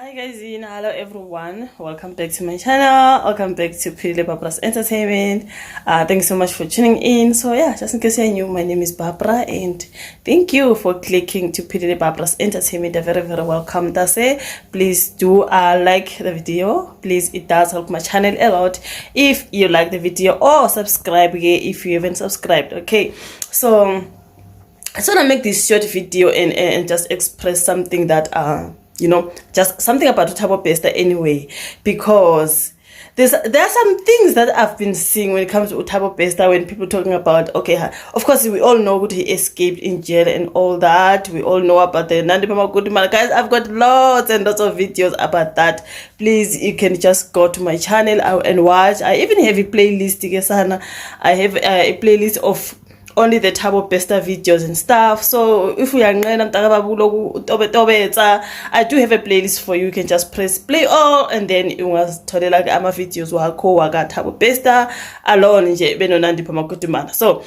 Hi guys, hello everyone, welcome back to my channel, welcome back to Barbara's Entertainment. Thanks so much for tuning in. So yeah, just in case you're new, my name is Barbara and thank you for clicking to Barbara's Entertainment. Very welcome. That's it. Please do like the video, please, it does help my channel a lot if you like the video, or subscribe if you haven't subscribed. Okay, so I just want to make this short video and just express something that just something about Thabo Bester anyway, because there are some things that I've been seeing when it comes to Thabo Bester, when people talking about, okay, of course we all know he escaped in jail and all that. We all know about the Nandi Mama Goodman. Guys, I've got lots and lots of videos about that. Please, you can just go to my channel and watch. I even have a playlist. I have a playlist of only the Thabo Bester videos and stuff. So if we are I do have a playlist for you. You can just press play all and then you must tell like ama videos wako waga Thabo Bester alone nje benonandi pamakutumana. So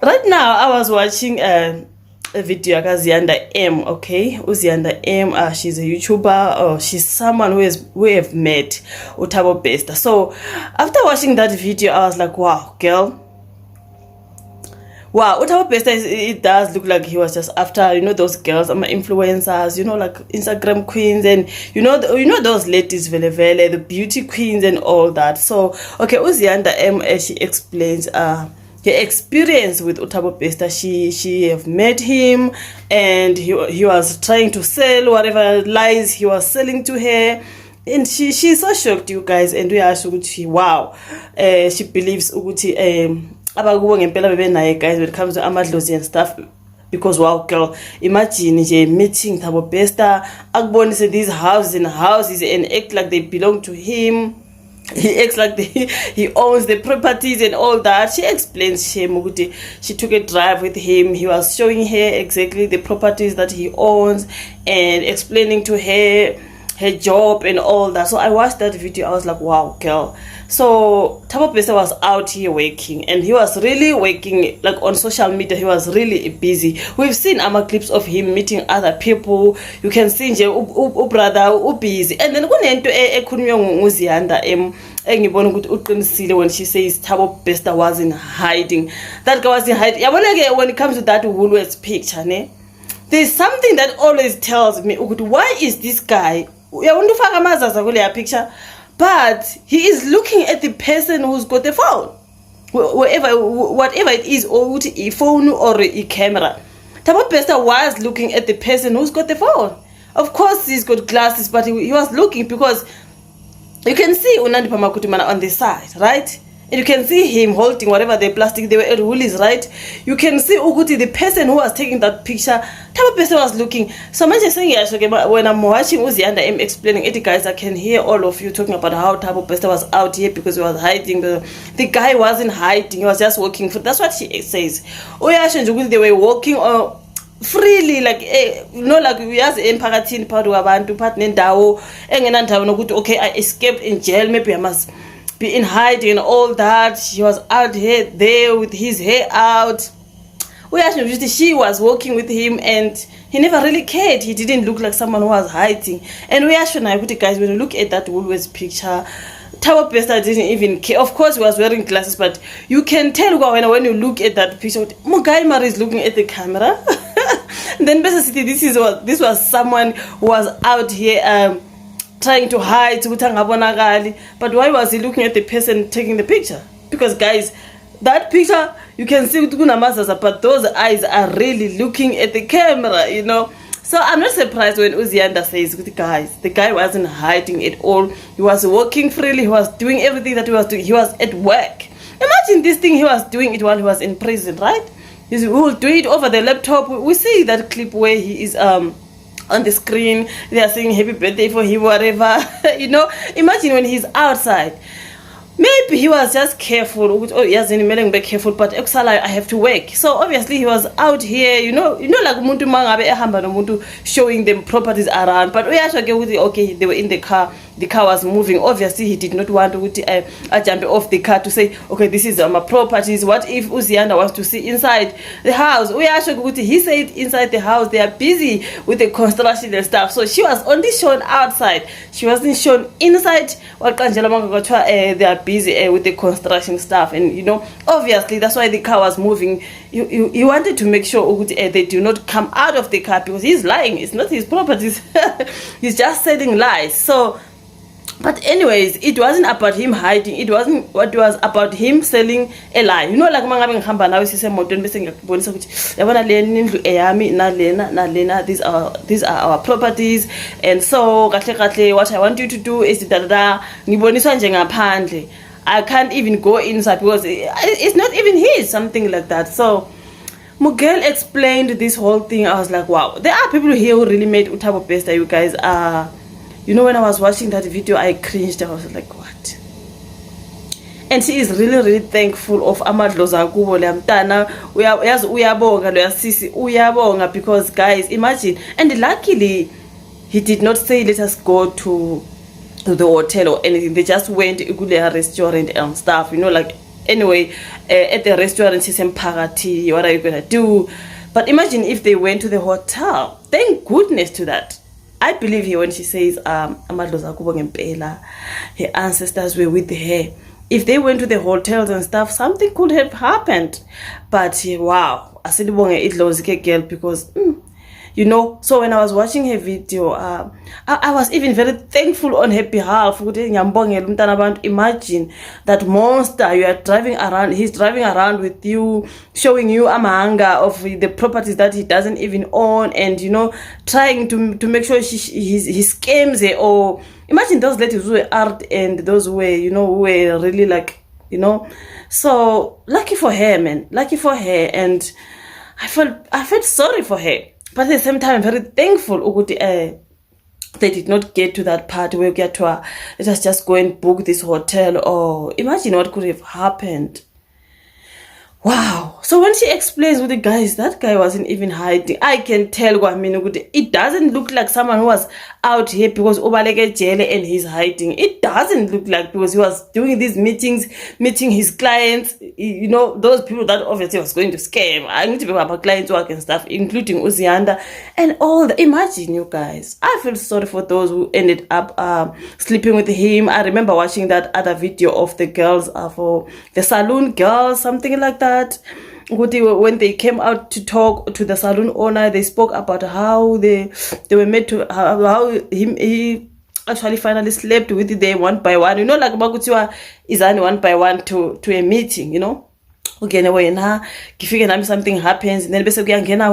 right now I was watching a video of Ziyanda M. Okay, Ziyanda M, she's a YouTuber, or she's someone who have met Thabo Bester. So after watching that video I was like, wow, girl, wow, Thabo Bester, it does look like he was just after, those girls, influencers, like Instagram queens, and you know those ladies, the beauty queens and all that. So okay, Ziyanda M, she explains her experience with Thabo Bester. She have met him and he was trying to sell whatever lies he was selling to her. And she's so shocked, you guys, and we are shocked. Wow, she believes guys when it comes to amadlozi and stuff, because wow, girl, imagine meeting Thabo Bester, Agbon said these houses and act like they belong to him. He acts like he owns the properties and all that. She explains she took a drive with him. He was showing her exactly the properties that he owns and explaining to her job and all that. So I watched that video. I was like, wow, girl. So Thabo Bester was out here working, and he was really working like on social media. He was really busy. We've seen clips of him meeting other people. You can see brother busy. And then Ziyanda M, when she says Thabo Bester wasn't hiding, that guy wasn't hiding. When it comes to that Woolworths picture, there's something that always tells me, why is this guy picture, but he is looking at the person who's got the phone, whatever it is, or a phone or a camera. Thabo Bester was looking at the person who's got the phone. Of course he's got glasses, but he was looking, because you can see Unandi Pamakutumana on the side, right? And you can see him holding whatever the plastic, they were at Woolies, right? You can see the person who was taking that picture. Thabo Bester was looking. So I'm just saying, when I'm watching Ziyanda M explaining it, guys, I can hear all of you talking about how Thabo Bester was out here because he was hiding. The guy wasn't hiding, he was just walking. That's what she says. They were walking freely, like like we as emphakathini part wabantu part nendawo engenandawo nokuthi okay, I escaped in jail, maybe I must be in hiding and all that. She was out here there with his hair out. She was walking with him and he never really cared. He didn't look like someone who was hiding. And we actually, guys, when you look at that Woolworths picture, Thabo Bester didn't even care. Of course he was wearing glasses, but you can tell when you look at that picture, Mugaimar is looking at the camera. Then basically this was someone who was out here trying to hide, but why was he looking at the person taking the picture? Because guys, that picture, you can see but those eyes are really looking at the camera, So I'm not surprised when Ziyanda says, guys, the guy wasn't hiding at all. He was working freely. He was doing everything that he was doing. He was at work. Imagine this thing, he was doing it while he was in prison, right? He will do it over the laptop. We see that clip where he is on the screen, they are saying happy birthday for him, whatever. Imagine when he's outside. Maybe he was just careful. Yes, be careful, but I have to work. So obviously he was out here, like umuntu mangabe ehamba nomuntu showing them properties around. But we actually okay, they were in the car the car was moving. Obviously he did not want to jump off the car to say, okay, this is my properties. What if Ziyanda wants to see inside the house? He said inside the house they are busy with the construction and stuff, so she was only shown outside, she wasn't shown inside. They are busy with the construction stuff, and you know, obviously that's why the car was moving. He wanted to make sure they do not come out of the car, because he's lying, it's not his properties. He's just selling lies. So, but anyways, it wasn't about him hiding, it wasn't what was about him selling a lie. You know, like mangabe ngihamba nawe sisemotweni bese ngiyakubonisa ukuthi yabona le indlu eyami nalena, these are our properties, and so kahle what I want you to do is ngiboniswa nje ngaphandle, I can't even go inside because it's not even his, something like that. So Miguel explained this whole thing. I was like, wow, there are people here who really made Thabo Bester, you guys. You know, when I was watching that video, I cringed. I was like, what? And she is really thankful of amadloza kubo le mntana uyabonga lo yasisi uyabonga, because guys, imagine. And luckily he did not say let us go to the hotel or anything. They just went to a restaurant and stuff, you know, like, anyway, at the restaurant she said, "Parati, what are you gonna do?" But imagine if they went to the hotel. Thank goodness to that. I believe here when she says amadloza kubo ngempela, her ancestors were with her. If they went to the hotels and stuff, something could have happened. But wow, I said it was a girl, because you know. So when I was watching her video, I was even very thankful on her behalf. Imagine that monster you are driving around, he's driving around with you, showing you amahanga of the properties that he doesn't even own, and you know, trying to make sure he scams her. Or imagine those ladies who were art and those who were, you know, who were really like, you know. So lucky for her, man, lucky for her. And I felt sorry for her. But at the same time, I'm very thankful they did not get to that part where we get to let us just go and book this hotel. Or imagine what could have happened. Wow. So when she explains with the guys, that guy wasn't even hiding. I can tell it doesn't look like someone who was out here because Obaleke jail and he's hiding. It doesn't look like, because he was doing these meetings, meeting his clients, you know, those people that obviously was going to scam. I need to be about clients work and stuff, including Ziyanda and all the. Imagine, you guys. I feel sorry for those who ended up sleeping with him. I remember watching that other video of the girls for the saloon girls, something like that. When they came out to talk to the salon owner, they spoke about how they were made to how he actually finally slept with them one by one. You know, like Magutiwa is only one by one to a meeting, you know. Okay, now something happens, and then now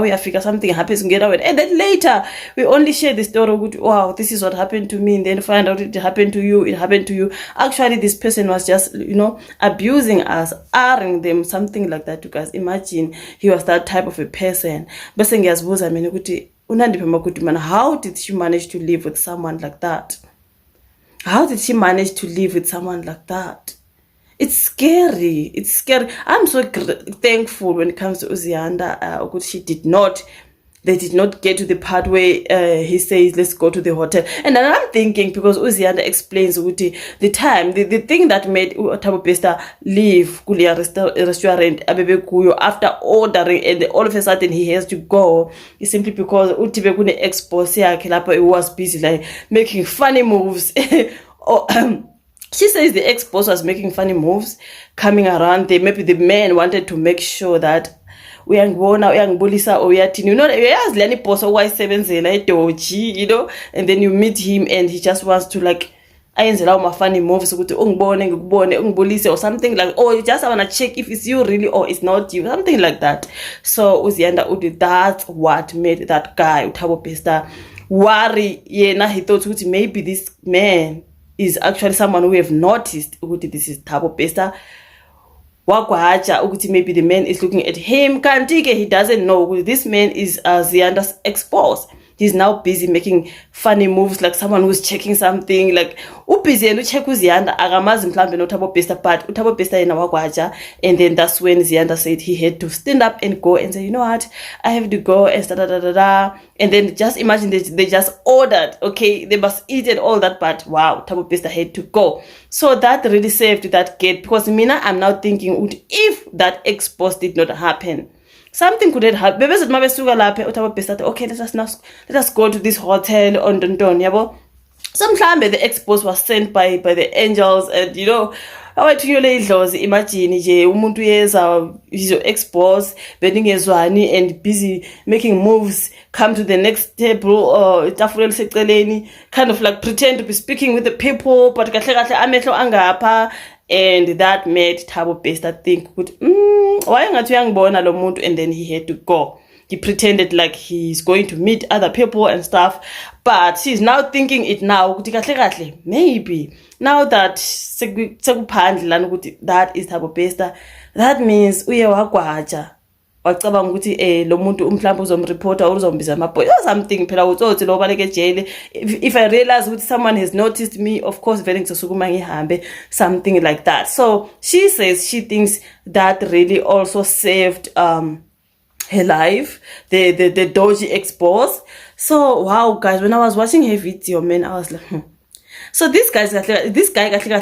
we figure something happens, and then later we only share the story. Wow, this is what happened to me, and then find out it happened to you. It happened to you. Actually, this person was just, you know, abusing us, airing them, something like that. You guys, imagine he was that type of a person. How did she manage to live with someone like that? How did she manage to live with someone like that? It's scary. It's scary. I'm so thankful when it comes to Ziyanda. They did not get to the part where he says, let's go to the hotel. And then I'm thinking, because Ziyanda explains the time, the thing that made Thabo Bester leave Kulia restaurant after ordering, and all of a sudden he has to go, is simply because Utibekune expose was busy like making funny moves. She says the ex-boss was making funny moves, coming around there. Maybe the man wanted to make sure that you know, you know, and then you meet him and he just wants to like funny moves or something like, or you just want to check if it's you really or it's not you, something like that. So Ziyanda, that's what made that guy Thabo Bester worry. Yeah, he thought maybe this man is actually someone who have noticed this is Thabo Bester. Maybe the man is looking at him. Kantike, he doesn't know this man is Ziyanda's ex-boss. he's now busy making funny moves like someone who's checking something, like ubusy and ucheck uZiyanda akamazi mhlambe no Thabo Bester, but uThabo Bester yena wakwaja. And then that's when Ziyanda said he had to stand up and go and say, you know what, I have to go and da. And then just imagine they just ordered, okay, they must eat and all that, but wow, Thabo Bester had to go. So that really saved that gate, because Mina, I'm now thinking, if that expose did not happen, something could have happened. Okay, let us go to this hotel on Dondon, yabo. Sometimes the expose was sent by the angels, and you know, imagine umuntu yeza he's your ex-boss beningezwani and busy making moves, come to the next table or kind of like pretend to be speaking with the people, but amehlo angapha. And that made Thabo Bester think, why ngathi uyangibona lo muntu, and then he had to go. He pretended like he's going to meet other people and stuff, but she's now thinking it now. Maybe now that that is Thabo Bester, that means uye wakwaja wacabanga ukuthi lo muntu mhlawumbe uzomreporta or uzombiza amaphoyisa or something phela utsotsi lo baleke ejele. If I realize ukuthi someone has noticed me, of course vele ngizosukuma ngihambe, something like that. So she says she thinks that really also saved her life, the dodgy expose. So wow guys, when I was watching her video, man, I was like so this guy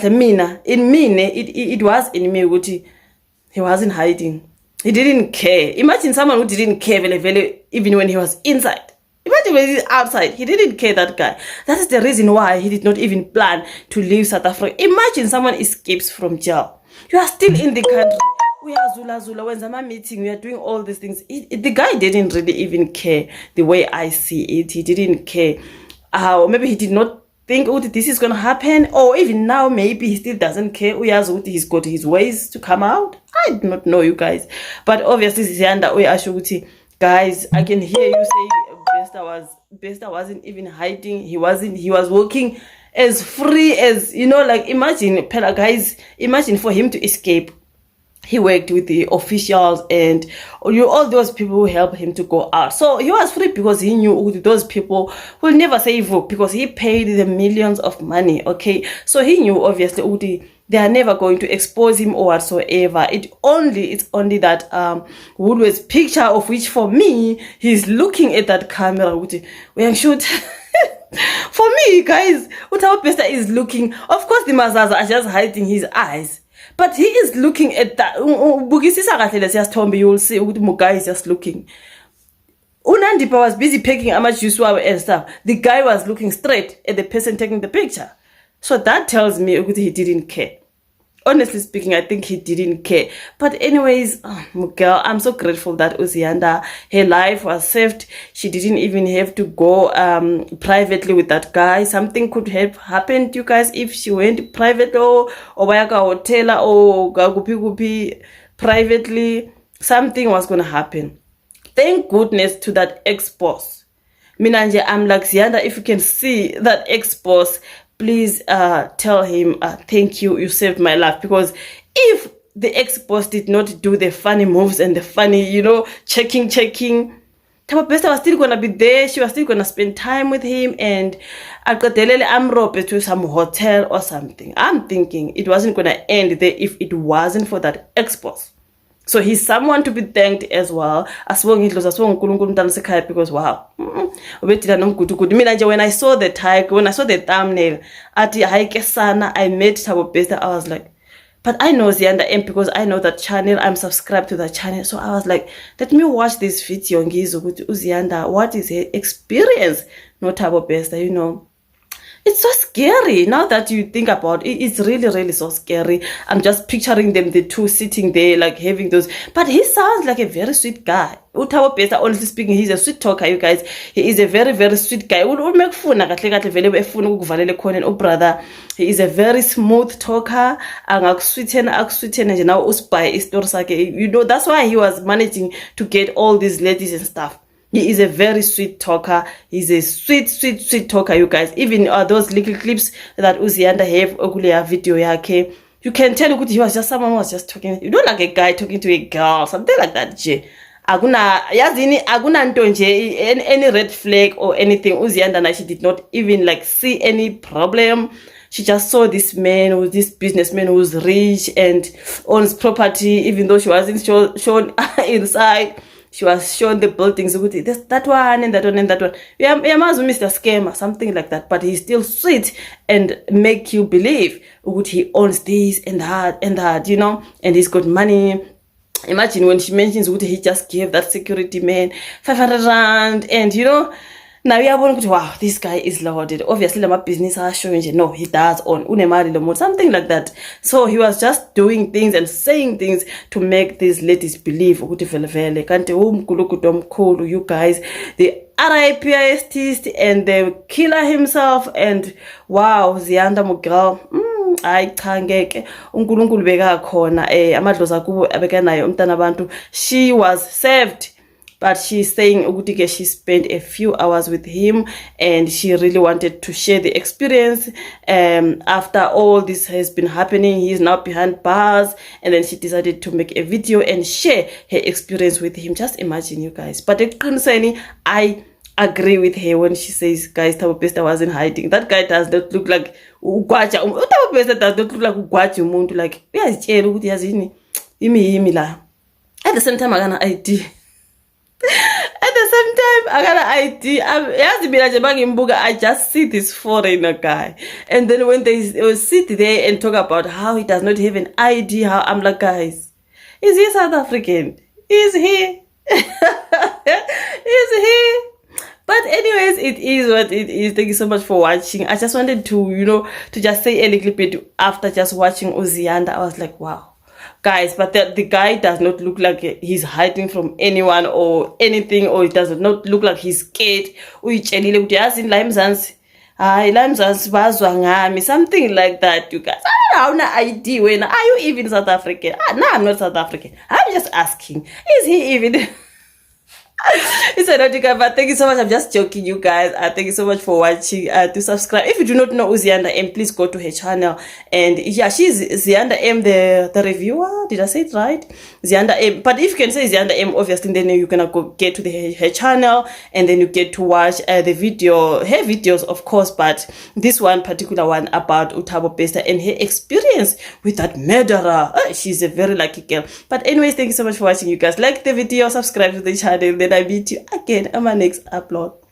mina, in me, it was in me ukuthi he wasn't hiding. He didn't care. Imagine someone who didn't care even when he was inside. Imagine when he's outside. He didn't care, that guy. That is the reason why he did not even plan to leave South Africa. Imagine someone escapes from jail. You are still in the country. We are Zula. When Zama meeting, we are doing all these things. The guy didn't really even care the way I see it. He didn't care. Maybe he did not think, this is going to happen. Or even now, maybe he still doesn't care. He's got his ways to come out. I do not know, you guys. But obviously, Ziyanda, guys, I can hear you say Bester wasn't even hiding. He was walking as free as, like imagine, guys, imagine for him to escape. He worked with the officials and all those people who helped him to go out. So he was free because he knew those people will never say vote, because he paid the millions of money, okay? So he knew, obviously, they are never going to expose him or whatsoever. It's only that Woodward's picture, of which for me, he's looking at that camera. We shoot. For me, guys, Thabo Bester is looking. Of course, the Mazas are just hiding his eyes. But he is looking at that. You'll see Mugai is just looking. Unandipa was busy picking Amajuswa and stuff. The guy was looking straight at the person taking the picture. So that tells me he didn't care. Honestly speaking, I think he didn't care. But anyways, girl, I'm so grateful that Ziyanda, her life was saved. She didn't even have to go privately with that guy. Something could have happened, you guys, if she went private or bayaka hotel or gupi privately. Something was going to happen. Thank goodness to that ex-boss. Minanje, I'm like, Ziyanda, if you can see that ex-boss, please tell him thank you, you saved my life. Because if the ex-boss did not do the funny moves and the funny, checking, Thabo Bester was still gonna be there. She was still gonna spend time with him, and akadelele amrope to some hotel or something. I'm thinking it wasn't gonna end there if it wasn't for that ex-boss. So he's someone to be thanked as well. Because wow. When I saw the tag, when I saw the thumbnail, I met Thabo Bester, I was like, but I know Ziyanda M because I know that channel. I'm subscribed to that channel. So I was like, let me watch this video. Ziyanda, what is her experience? No Thabo Bester, It's so scary. Now that you think about it, it's really, really so scary. I'm just picturing them, the two sitting there, like having those. But he sounds like a very sweet guy. Thabo Bester, honestly speaking, he's a sweet talker, you guys. He is a very, very sweet guy. Brother, he is a very smooth talker. That's why he was managing to get all these ladies and stuff. He is a very sweet talker. He's a sweet talker, you guys. Even those little clips that Ziyanda have okuleya video yake, you can tell he was just someone who was just talking. You don't like a guy talking to a girl, something like that, Jay. akuna nto nje, any red flag or anything. Ziyanda, she did not even like see any problem. She just saw this man, this businessman who's rich and owns property, even though she wasn't shown inside. She was shown the buildings. There's that one and that one and that one. Yeah, Mr. Scammer, something like that. But he still sweet and make you believe he owns this and that, you know, and he's got money. Imagine when she mentions he just gave that security man 500 rand, and you know, now we are going, wow, this guy is loaded. Obviously, my business are showing, no, he does own something like that. So he was just doing things and saying things to make these ladies believe you guys, the RIPIST and the killer himself, and wow, Ziyanda Mugirl. Hayi cha ngeke uNkulunkulu bekakhona amadlozi akubo abekanayo umntana abantu. She was saved, but she's saying ukuthi ke she spent a few hours with him and she really wanted to share the experience. After all this has been happening, he is now behind bars, and then she decided to make a video and share her experience with him. Just imagine, you guys. But I agree with her when she says, guys, Thabo Bester wasn't hiding. That guy does not look like ugwaja. Thabo Bester does not look like ugwaja umuntu, like uyazitshela ukuthi yazini imi la. At the same time, I got an ID. At the same time, I got an ID. I just see this foreigner guy, and then when they sit there and talk about how he does not have an ID, how I'm like, guys, is he South African? Is he? Is he? But anyways, it is what it is. Thank you so much for watching. I just wanted to, you know, to just say a little bit after just watching Ziyanda. I was like, wow, guys. But the guy does not look like he's hiding from anyone or anything, or it does not look like he's scared. Something like that, you guys. I don't know ID. When are you even South African? No, I'm not South African. I'm just asking. Is he even? It's a naughty guy, but thank you so much. I'm just joking, you guys. Thank you so much for watching. To subscribe, if you do not know Ziyanda M, please go to her channel. And yeah, she's Ziyanda M, the reviewer. Did I say it right? Ziyanda M. But if you can say Ziyanda M, obviously, then you're gonna go get to her channel, and then you get to watch her videos, of course. But this one particular one about Thabo Bester and her experience with that murderer. She's a very lucky girl. But anyways, thank you so much for watching, you guys. Like the video, subscribe to the channel. Then I meet you again on my next upload.